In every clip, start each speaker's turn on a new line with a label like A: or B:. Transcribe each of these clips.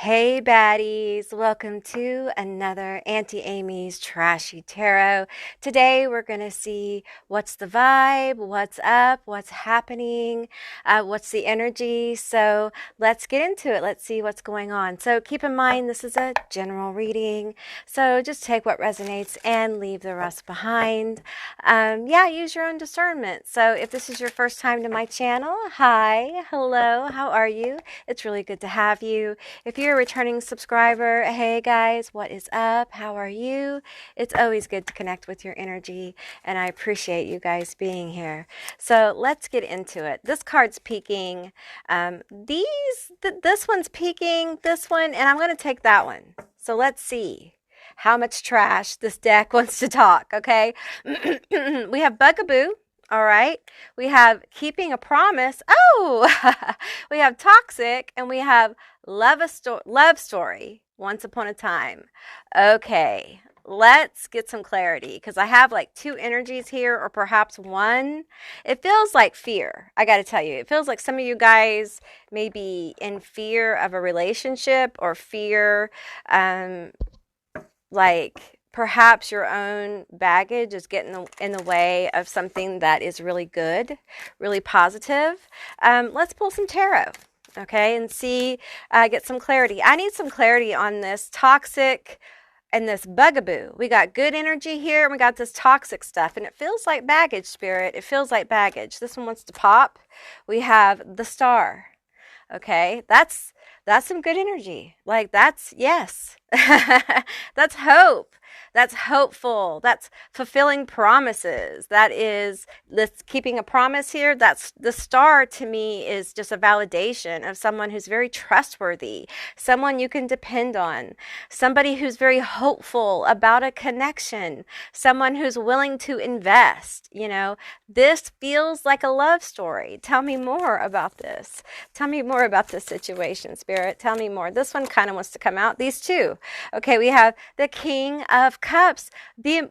A: Hey baddies, welcome to another Auntie Amy's Trashy Tarot. Today we're going to see what's the vibe, what's up, what's happening, what's the energy. So let's get into it. Let's see what's going on. So keep in mind this is a general reading. So just take what resonates and leave the rest behind. Use your own discernment. So if this is your first time to my channel, hi, hello, how are you? It's really good to have you. If you're a returning subscriber, hey guys, what is up? How are you? It's always good to connect with your energy, and I appreciate you guys being here. So let's get into it. This card's peeking. This one's peeking, this one, and I'm going to take that one. So let's see how much trash this deck wants to talk, okay? We have Bugaboo. All right. We have keeping a promise. Oh, we have toxic, and we have love story. Once upon a time. Okay. Let's get some clarity because I have like two energies here, or perhaps one. It feels like fear. I got to tell you, it feels like some of you guys may be in fear of a relationship or fear, like perhaps your own baggage is getting in the way of something that is really good, really positive. Let's pull some tarot, okay, and see, get some clarity. I need some clarity on this toxic and this bugaboo. We got good energy here, and we got this toxic stuff, and it feels like baggage, Spirit. It feels like baggage. This one wants to pop. We have the star. Okay, that's some good energy. Like that's, yes. That's hope. That's hopeful. That's fulfilling promises. That is this keeping a promise here. That's the star to me is just a validation of someone who's very trustworthy, someone you can depend on, somebody who's very hopeful about a connection, someone who's willing to invest. You know, this feels like a love story. Tell me more about this. Tell me more about this situation, Spirit. Tell me more. This one kind of wants to come out. These two. Okay, we have the King of Cups,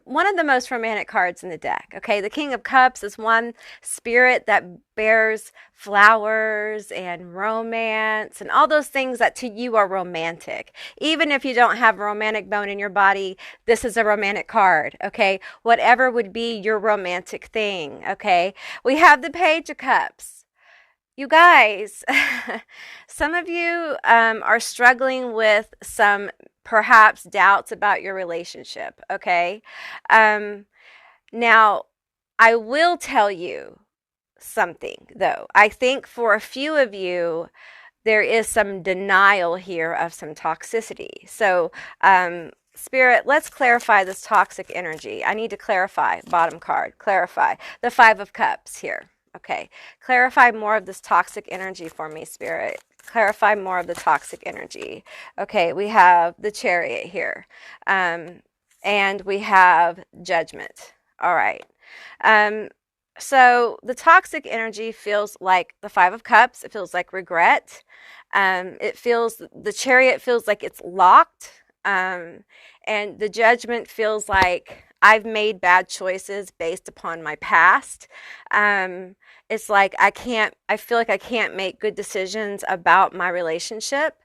A: one of the most romantic cards in the deck. Okay, the King of Cups is one spirit that bears flowers and romance and all those things that to you are romantic. Even if you don't have a romantic bone in your body, this is a romantic card. Okay, whatever would be your romantic thing. Okay, we have the Page of Cups. You guys, some of you are struggling with some perhaps doubts about your relationship, okay? Now, I will tell you something, though. I think for a few of you, there is some denial here of some toxicity. So, Spirit, let's clarify this toxic energy. I need to clarify, bottom card, clarify. The Five of Cups here. Okay, clarify more of this toxic energy for me, Spirit. Clarify more of the toxic energy. Okay, we have the Chariot here. And we have Judgment. All right. So the toxic energy feels like the Five of Cups. It feels like regret. The Chariot feels like it's locked. And the Judgment feels like I've made bad choices based upon my past. It's like I feel like I can't make good decisions about my relationship.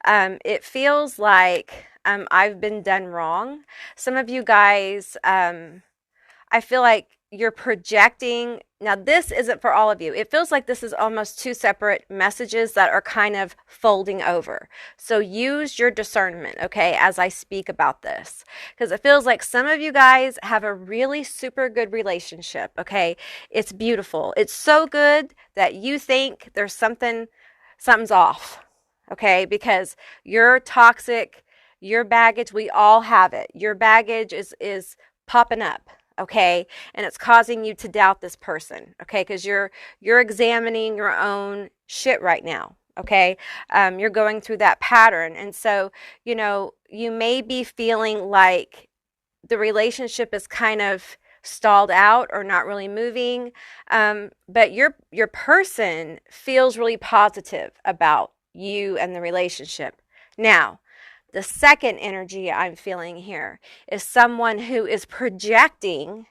A: It feels like I've been done wrong. Some of you guys, I feel like you're projecting. Now, this isn't for all of you. It feels like this is almost two separate messages that are kind of folding over. So use your discernment, okay, as I speak about this. Because it feels like some of you guys have a really super good relationship, okay? It's beautiful. It's so good that you think there's something's off, okay? Because you're toxic, your baggage, we all have it. Your baggage is popping up. Okay, and it's causing you to doubt this person, okay, because you're examining your own shit right now, okay. You're going through that pattern, and so you know you may be feeling like the relationship is kind of stalled out or not really moving, but your person feels really positive about you and the relationship. Now, the second energy I'm feeling here is someone who is projecting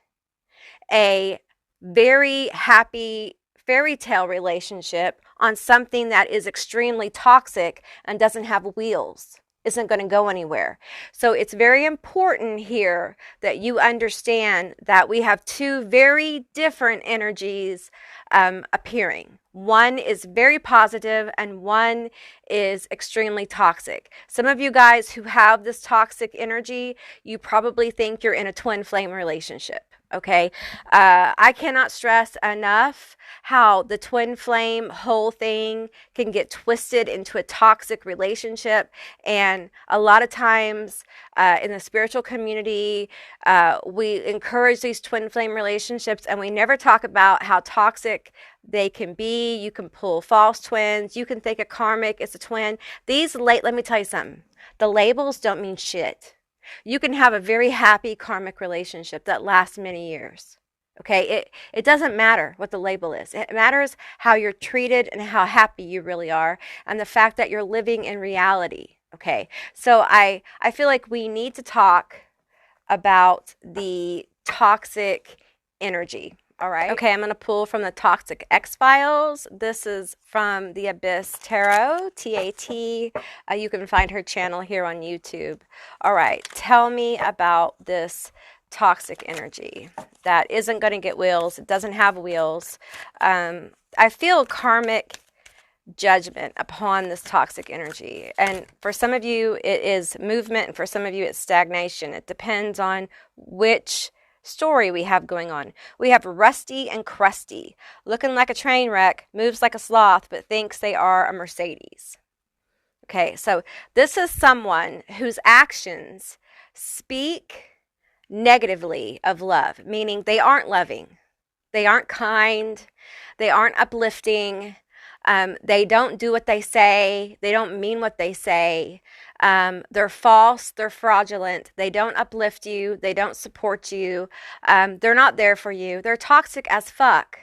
A: a very happy fairy tale relationship on something that is extremely toxic and doesn't have wheels, isn't going to go anywhere. So it's very important here that you understand that we have two very different energies appearing. One is very positive and one is extremely toxic. Some of you guys who have this toxic energy, you probably think you're in a twin flame relationship. Okay, I cannot stress enough how the twin flame whole thing can get twisted into a toxic relationship. And a lot of times in the spiritual community, we encourage these twin flame relationships and we never talk about how toxic they can be. You can pull false twins. You can think a karmic is a twin. Let me tell you something. The labels don't mean shit. You can have a very happy karmic relationship that lasts many years. Okay, it doesn't matter what the label is. It matters how you're treated and how happy you really are and the fact that you're living in reality. Okay, so I feel like we need to talk about the toxic energy. All right. Okay, I'm going to pull from the Toxic X-Files. This is from the Abyss Tarot, T-A-T. You can find her channel here on YouTube. All right, tell me about this toxic energy that isn't going to get wheels. It doesn't have wheels. I feel karmic judgment upon this toxic energy. And for some of you, it is movement, and for some of you, it's stagnation. It depends on which story we have going on. We have Rusty and Crusty, looking like a train wreck, moves like a sloth, but thinks they are a Mercedes. Okay, so this is someone whose actions speak negatively of love, meaning they aren't loving, they aren't kind, they aren't uplifting, they don't do what they say, they don't mean what they say. They're false, they're fraudulent, they don't uplift you, they don't support you, they're not there for you, they're toxic as fuck,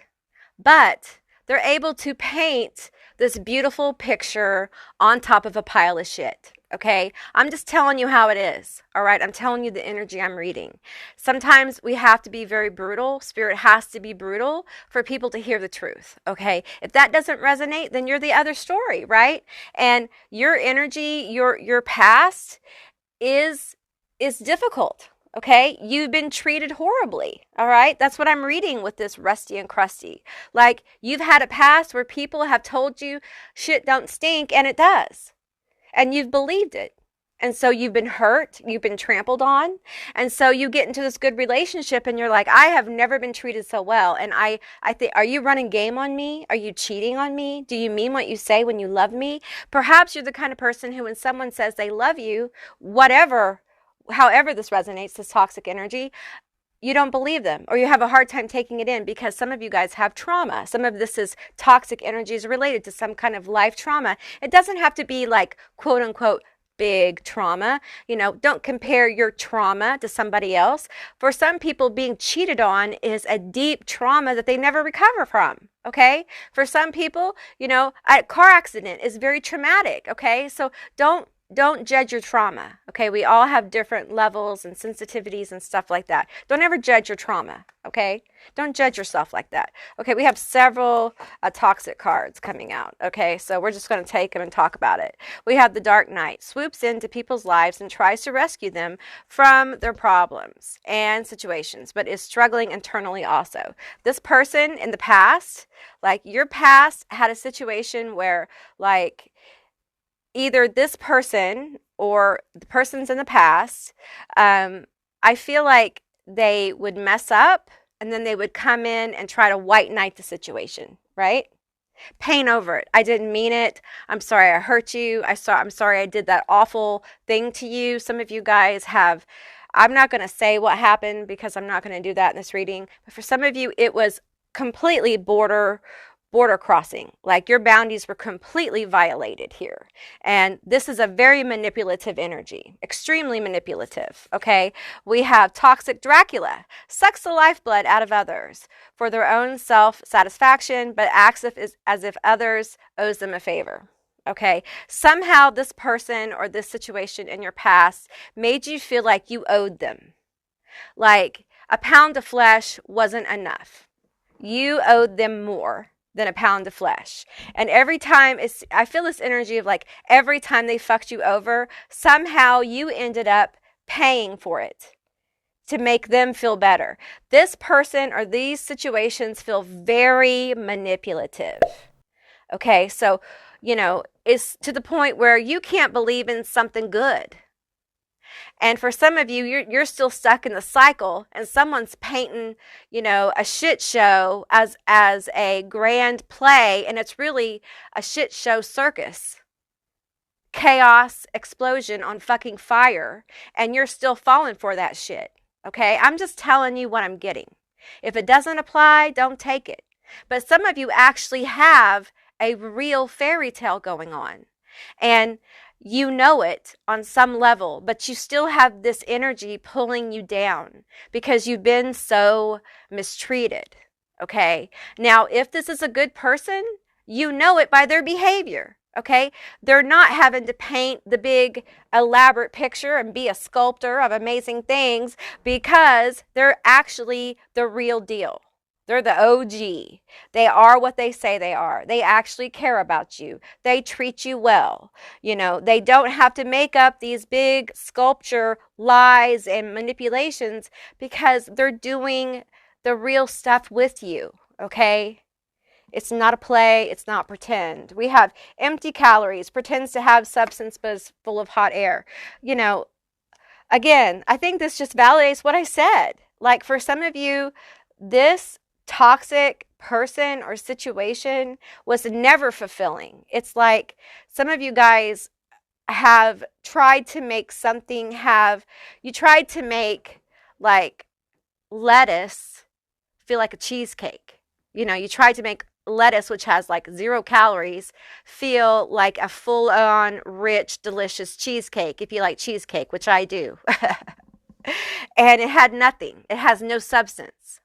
A: but they're able to paint this beautiful picture on top of a pile of shit. Okay, I'm just telling you how it is. All right, I'm telling you the energy I'm reading. Sometimes we have to be very brutal. Spirit has to be brutal for people to hear the truth. Okay, if that doesn't resonate, then you're the other story, right? And your energy, your past is difficult. Okay, you've been treated horribly. All right, that's what I'm reading with this Rusty and Crusty. Like, you've had a past where people have told you shit don't stink, and it does. And you've believed it. And so you've been hurt, you've been trampled on. And so you get into this good relationship and you're like, I have never been treated so well. And I think, are you running game on me? Are you cheating on me? Do you mean what you say when you love me? Perhaps you're the kind of person who, when someone says they love you, however this resonates, this toxic energy, you don't believe them, or you have a hard time taking it in because some of you guys have trauma. Some of this is toxic energies related to some kind of life trauma. It doesn't have to be like, quote unquote, big trauma. You know, don't compare your trauma to somebody else. For some people, being cheated on is a deep trauma that they never recover from. Okay. For some people, you know, a car accident is very traumatic. Okay. So don't judge your trauma. Okay, we all have different levels and sensitivities and stuff like that. Don't ever judge your trauma. Okay, don't judge yourself like that. Okay, we have several toxic cards coming out. Okay, so we're just going to take them and talk about it. We have the Dark Knight, swoops into people's lives and tries to rescue them from their problems and situations, but is struggling internally also. This person in the past, like your past had a situation where like either this person or the persons in the past, I feel like they would mess up and then they would come in and try to white knight the situation, right? Pain over it. I didn't mean it. I'm sorry I hurt you. I'm sorry I did that awful thing to you. Some of you guys have, I'm not going to say what happened because I'm not going to do that in this reading. But for some of you, it was completely border crossing, like your boundaries were completely violated here. And this is a very manipulative energy, extremely manipulative, okay? We have toxic Dracula, sucks the lifeblood out of others for their own self-satisfaction, but acts as if others owes them a favor. Okay, somehow this person or this situation in your past made you feel like you owed them. Like a pound of flesh wasn't enough. You owed them more. than a pound of flesh. And every time, I feel this energy of like every time they fucked you over, somehow you ended up paying for it to make them feel better. This person or these situations feel very manipulative. Okay, so, it's to the point where you can't believe in something good. And for some of you, you're still stuck in the cycle, and someone's painting, a shit show as a grand play, and it's really a shit show circus. Chaos, explosion on fucking fire, and you're still falling for that shit. Okay? I'm just telling you what I'm getting. If it doesn't apply, don't take it. But some of you actually have a real fairy tale going on. And you know it on some level, but you still have this energy pulling you down because you've been so mistreated. Okay? Now, if this is a good person, you know it by their behavior. Okay? They're not having to paint the big elaborate picture and be a sculptor of amazing things because they're actually the real deal. They're the OG. They are what they say they are. They actually care about you. They treat you well. They don't have to make up these big sculpture lies and manipulations because they're doing the real stuff with you. Okay? It's not a play. It's not pretend. We have empty calories, pretends to have substance, but is full of hot air. Again, I think this just validates what I said. Like for some of you, this toxic person or situation was never fulfilling. It's like some of you guys have tried to make you tried to make like lettuce feel like a cheesecake. You tried to make lettuce, which has like 0 calories, feel like a full-on rich, delicious cheesecake, if you like cheesecake, which I do. And it had nothing. It has no substance.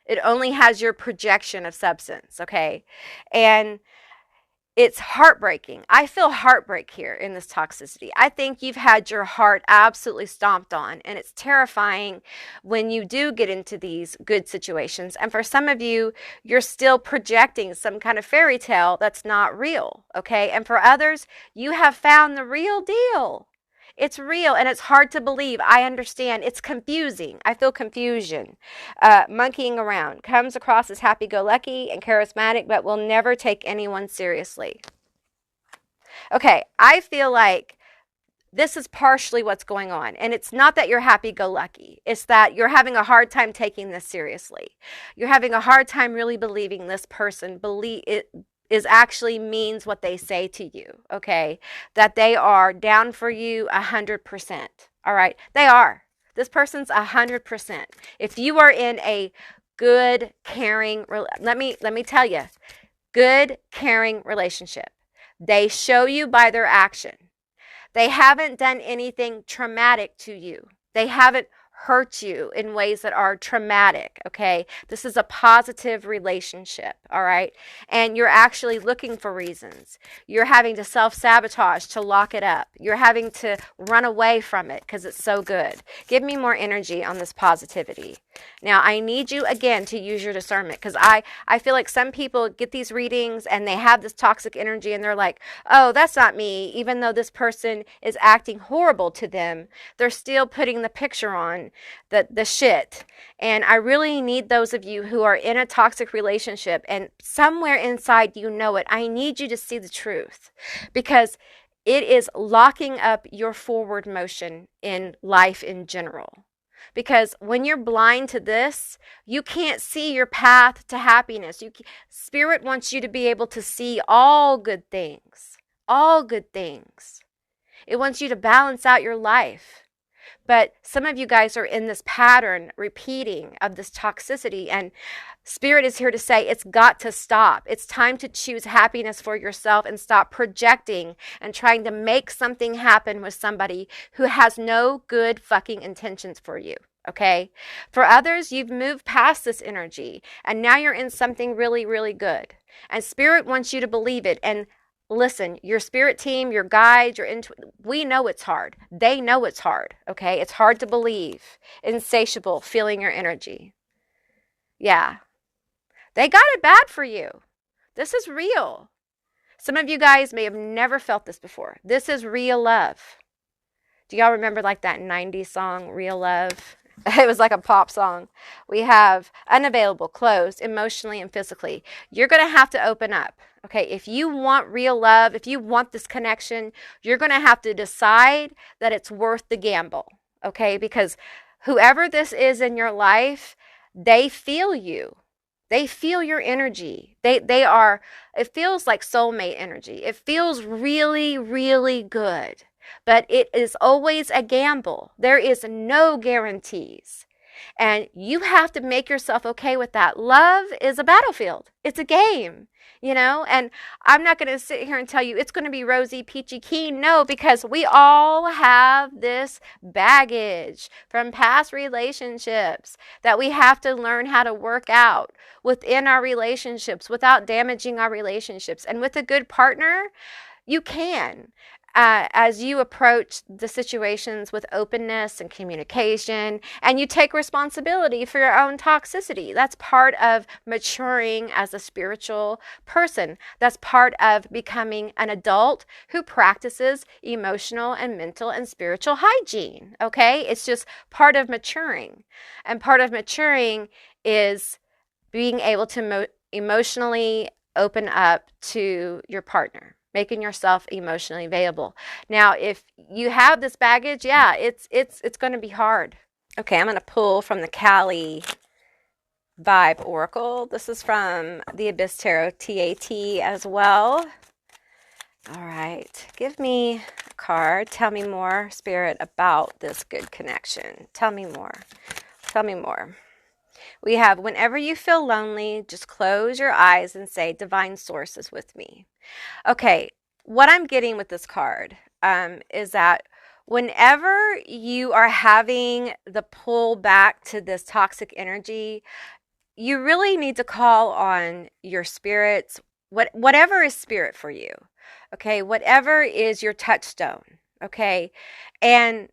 A: It only has your projection of substance, okay? And it's heartbreaking. I feel heartbreak here in this toxicity. I think you've had your heart absolutely stomped on, and it's terrifying when you do get into these good situations. And for some of you, you're still projecting some kind of fairy tale that's not real, okay? And for others, you have found the real deal. It's real and it's hard to believe. I understand. It's confusing. I feel confusion. Monkeying around. Comes across as happy-go-lucky and charismatic, but will never take anyone seriously. Okay, I feel like this is partially what's going on. And it's not that you're happy-go-lucky. It's that you're having a hard time taking this seriously. You're having a hard time really believing this person is actually means what they say to you, okay? That they are down for you 100%, all right? They are. This person's 100%. If you are in a good, caring, let me tell you, good, caring relationship, they show you by their action. They haven't done anything traumatic to you. They haven't hurt you in ways that are traumatic, okay? This is a positive relationship, all right? And you're actually looking for reasons. You're having to self-sabotage to lock it up. You're having to run away from it because it's so good. Give me more energy on this positivity. Now, I need you, again, to use your discernment because I feel like some people get these readings and they have this toxic energy and they're like, oh, that's not me. Even though this person is acting horrible to them, they're still putting the picture on the shit. And I really need those of you who are in a toxic relationship and somewhere inside you know it. I need you to see the truth because it is locking up your forward motion in life in general. Because when you're blind to this, you can't see your path to happiness. Spirit wants you to be able to see all good things. All good things. It wants you to balance out your life. But some of you guys are in this pattern repeating of this toxicity, and Spirit is here to say it's got to stop. It's time to choose happiness for yourself and stop projecting and trying to make something happen with somebody who has no good fucking intentions for you. Okay? For others, you've moved past this energy and now you're in something really, really good. And Spirit wants you to believe it. And listen, your spirit team, your guides, we know it's hard. They know it's hard, okay? It's hard to believe. Insatiable, feeling your energy. Yeah. They got it bad for you. This is real. Some of you guys may have never felt this before. This is real love. Do y'all remember like that 90s song, Real Love? It was like a pop song. We have unavailable, closed, emotionally and physically. You're going to have to open up. Okay, if you want real love, if you want this connection, you're going to have to decide that it's worth the gamble. Okay, because whoever this is in your life, they feel you. They feel your energy. It feels like soulmate energy. It feels really, really good. But it is always a gamble. There is no guarantees. And you have to make yourself okay with that. Love is a battlefield. It's a game, and I'm not going to sit here and tell you it's going to be rosy, peachy keen. No, because we all have this baggage from past relationships that we have to learn how to work out within our relationships without damaging our relationships. And with a good partner, you can. As you approach the situations with openness and communication, and you take responsibility for your own toxicity. That's part of maturing as a spiritual person. That's part of becoming an adult who practices emotional and mental and spiritual hygiene, okay? It's just part of maturing. And part of maturing is being able to emotionally open up to your partner. Making yourself emotionally available. Now, if you have this baggage, yeah, it's going to be hard. Okay, I'm going to pull from the Cali Vibe Oracle. This is from the Abyss Tarot TAT as well. All right, give me a card. Tell me more, Spirit, about this good connection. Tell me more. Tell me more. We have, whenever you feel lonely, just close your eyes and say, Divine Source is with me. Okay, what I'm getting with this card is that whenever you are having the pull back to this toxic energy, you really need to call on your spirits, whatever is spirit for you, okay, whatever is your touchstone, okay, and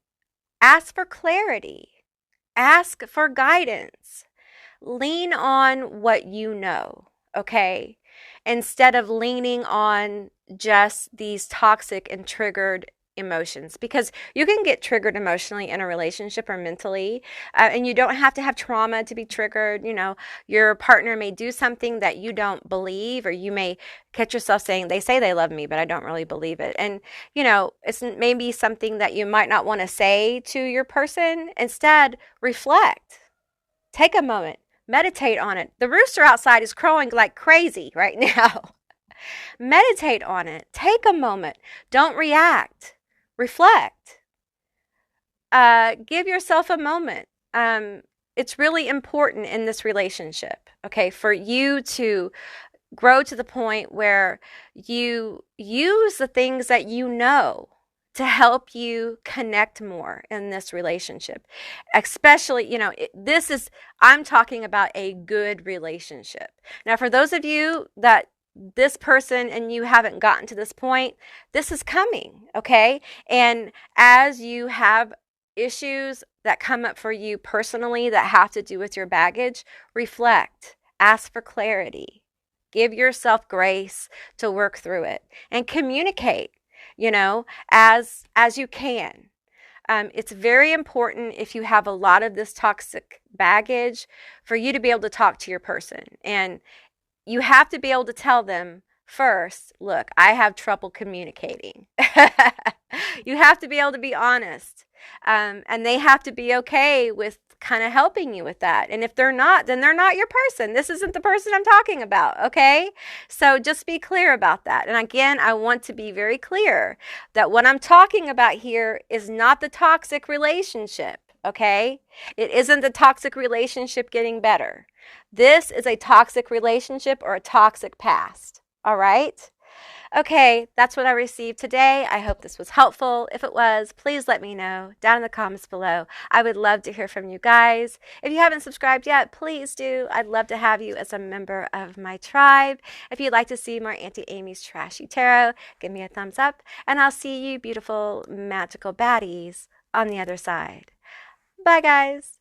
A: ask for clarity, ask for guidance, lean on what you know, okay, instead of leaning on just these toxic and triggered emotions, because you can get triggered emotionally in a relationship or mentally, and you don't have to have trauma to be triggered. Your partner may do something that you don't believe, or you may catch yourself saying, they say they love me, but I don't really believe it. And, it's maybe something that you might not want to say to your person. Instead, reflect. Take a moment. Meditate on it. The rooster outside is crowing like crazy right now. Meditate on it. Take a moment. Don't react. Reflect. Give yourself a moment. It's really important in this relationship, okay, for you to grow to the point where you use the things that you know to help you connect more in this relationship. Especially, I'm talking about a good relationship. Now, for those of you that this person and you haven't gotten to this point, this is coming, okay? And as you have issues that come up for you personally that have to do with your baggage, reflect, ask for clarity, give yourself grace to work through it, and communicate, as you can. It's very important, if you have a lot of this toxic baggage, for you to be able to talk to your person. And you have to be able to tell them first, look, I have trouble communicating. You have to be able to be honest. And they have to be okay with kind of helping you with that. And if they're not, then they're not your person. This isn't the person I'm talking about, okay? So just be clear about that. And again, I want to be very clear that what I'm talking about here is not the toxic relationship, okay? It isn't the toxic relationship getting better. This is a toxic relationship or a toxic past, all right? Okay, that's what I received today. I hope this was helpful. If it was, please let me know down in the comments below. I would love to hear from you guys. If you haven't subscribed yet, please do. I'd love to have you as a member of my tribe. If you'd like to see more Auntie Amy's Trashy Tarot, give me a thumbs up, and I'll see you beautiful, magical baddies on the other side. Bye, guys.